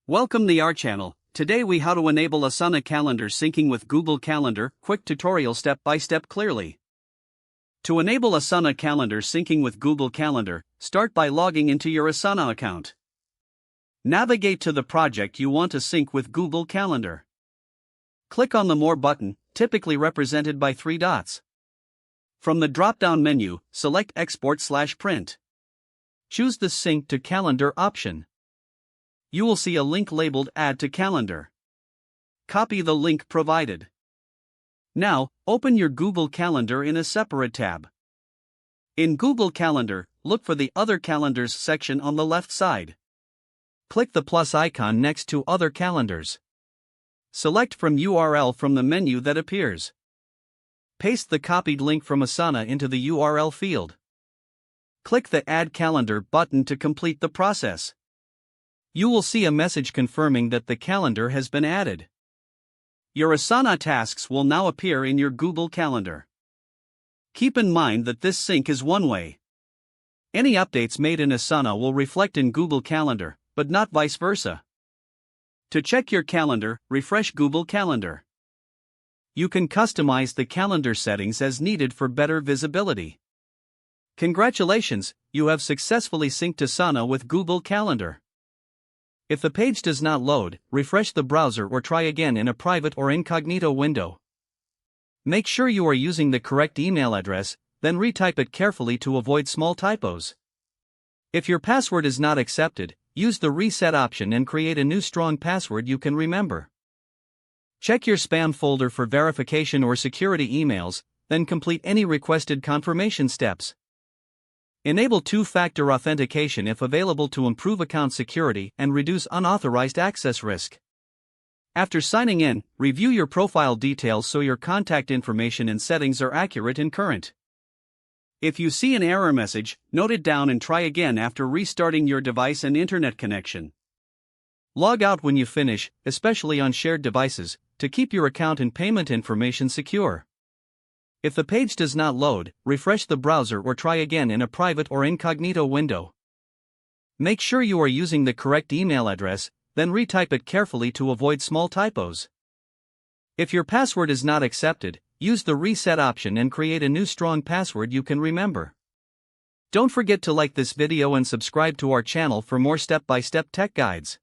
Welcome to our channel. Today we how to enable Asana calendar syncing with Google Calendar. Quick tutorial step by step clearly. To enable Asana calendar syncing with Google Calendar, start by logging into your Asana account. Navigate to the project you want to sync with Google Calendar. Click on the More button, typically represented by 3 dots. From the drop-down menu, select Export/Print. Choose the Sync to Calendar option. You will see a link labeled Add to Calendar. Copy the link provided. Now, open your Google Calendar in a separate tab. In Google Calendar, look for the Other Calendars section on the left side. Click the plus icon next to Other Calendars. Select from URL from the menu that appears. Paste the copied link from Asana into the URL field. Click the Add Calendar button to complete the process. You will see a message confirming that the calendar has been added. Your Asana tasks will now appear in your Google Calendar. Keep in mind that this sync is one-way. Any updates made in Asana will reflect in Google Calendar, but not vice versa. To check your calendar, refresh Google Calendar. You can customize the calendar settings as needed for better visibility. Congratulations, you have successfully synced Asana with Google Calendar. If the page does not load, refresh the browser or try again in a private or incognito window. Make sure you are using the correct email address, then retype it carefully to avoid small typos. If your password is not accepted, use the reset option and create a new strong password you can remember. Check your spam folder for verification or security emails, then complete any requested confirmation steps. Enable two-factor authentication if available to improve account security and reduce unauthorized access risk. After signing in, review your profile details so your contact information and settings are accurate and current. If you see an error message, note it down and try again after restarting your device and internet connection. Log out when you finish, especially on shared devices, to keep your account and payment information secure. If the page does not load, refresh the browser or try again in a private or incognito window. Make sure you are using the correct email address, then retype it carefully to avoid small typos. If your password is not accepted, use the reset option and create a new strong password you can remember. Don't forget to like this video and subscribe to our channel for more step-by-step tech guides.